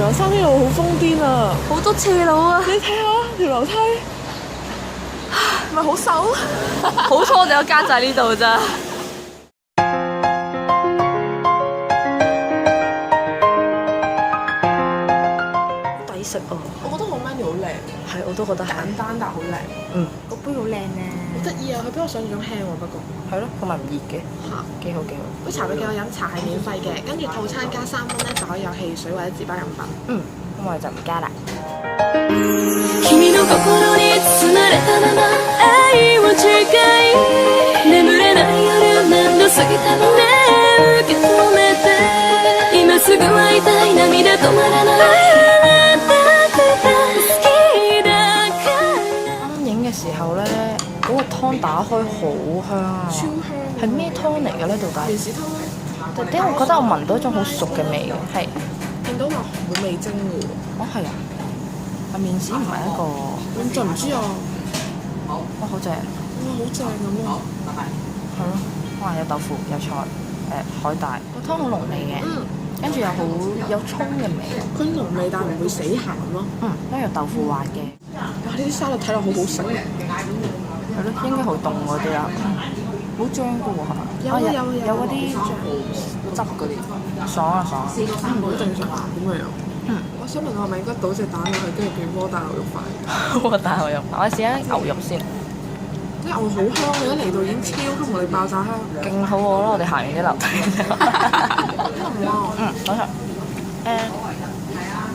梁山呢度好瘋癲啊！好多斜路啊！你睇下條樓梯，咪好瘦？好彩我哋有間就喺呢度咋。抵食啊！我覺得個 menu 好靚，係，我都覺得係。簡單但好靚。個杯好靚咧。好得意啊！佢比我想象中輕喎，不過係咯，同埋唔熱嘅，幾好幾好。杯茶俾我飲茶係免費嘅，跟住套餐加3蚊咧就可以有汽水或者自包飲品。咁我哋就唔加啦。君の心に包まれたまま愛を誓い眠れない夜何度過ぎてもね受け止めて今すぐ会いたい涙止まらないあなた好きだから啱影嘅時候咧，嗰個湯打開好香啊！超香，係咩湯嚟嘅咧？到底？麵豉湯咧，點解我覺得我聞到一種好熟嘅味嘅？係。見到話冇味精嘅喎，哦，係啊。啊，麵豉唔係一個。我就唔知啊。哇，好正！哇，好正咁啊！係咯，哇，有豆腐，有菜，海帶，個湯好濃味嘅，跟住又好有葱嘅味，佢濃味但唔會死鹹咯。跟住有豆腐滑嘅，哇！呢啲沙律睇落好好食。係咯，應該好凍嗰啲啊，好張嘅喎，係咪？有嗰啲汁嗰啲，爽啊爽啊！好正常咁嘅樣。我想問我係咪應該倒隻蛋落去，跟住變窩蛋牛肉飯？我帶牛肉，我試下牛肉先，啲牛好香，你一嚟到已經超級無敵爆炸香。勁好喎！我哋行完啲樓梯之後，哇！好食。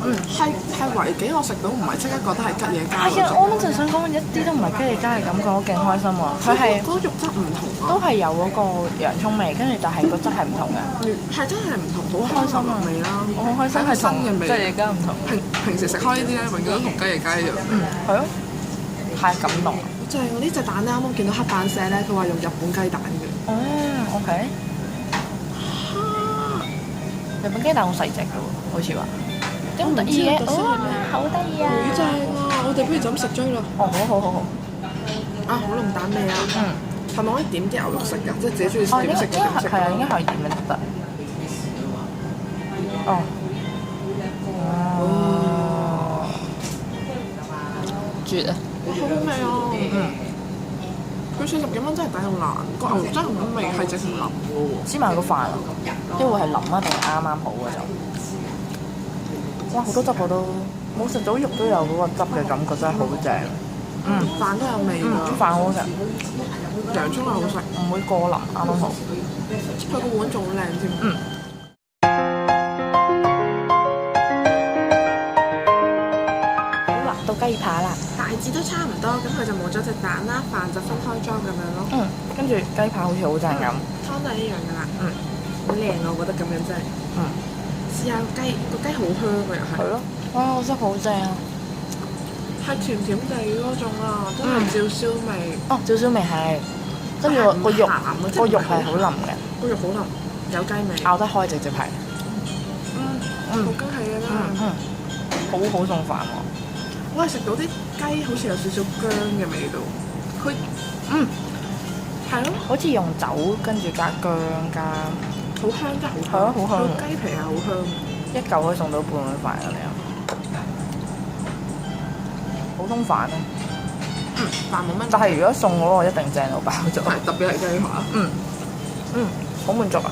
係維記，我食到唔係即刻覺得係吉野家係啊，嗰種。我啱就想講一啲都唔係吉野家嘅感覺，我勁開心喎！佢係嗰個肉質唔同啊，都係有嗰個洋葱味，跟住但係個質係唔同嘅。係真係唔同，好開心啊味啦！我好開心係新嘅味，吉野家唔同。平時食開呢啲咧，永遠都同吉野家一樣。係咯，太感動。就係我呢隻蛋咧，啱啱見到黑板寫咧，佢話用日本雞蛋嘅。哦，OK。日本雞蛋好細隻嘅喎，好似話。好得意嘅，好得意啊！好正啊！我哋不如就咁食咗啦。哦，好。啊，好濃蛋味啊！係咪可以點啲牛肉食㗎？即係自己中意哦，點食就點食。係啊，應該係點樣都得。哦。絕啊！好好味啊！佢40幾蚊真係抵到爛，個牛肉真係好味，係直情腍嘅喎。芝麻個飯，即係會係腍啊定係啱啱好嘅就？哇！好多汁我都冇食到肉都有嗰個汁嘅感覺，真係好正。飯都有味㗎。飯好好食，洋葱又好食，唔會過腍，啱啱好。佢個碗仲好靚添。好啦，到雞扒啦。大致都差唔多，咁佢就冇咗隻蛋啦，飯就分開裝咁樣咯。跟住雞扒好似好正咁。湯都係一樣㗎啦。好靚啊！我覺得咁樣真係。試下個雞好香㗎又係。係咯，哇！真係好正啊！係甜甜地嗰種啊，都係照燒味。哦，照燒味係，跟住個肉係好腍嘅，個肉好腍，有雞味。咬得開直接係。好梗係㗎啦。好好送飯喎。我係食到啲雞好似有少少薑嘅味道。佢係咯，好似用酒跟住加薑加，好香真係好香。係咯，好香。個雞皮係好香。一嚿可以送到半碗飯㗎你啊！普通飯咧，飯冇乜。但係如果送嗰個一定正到爆咗。特別係雞扒。好滿足啊！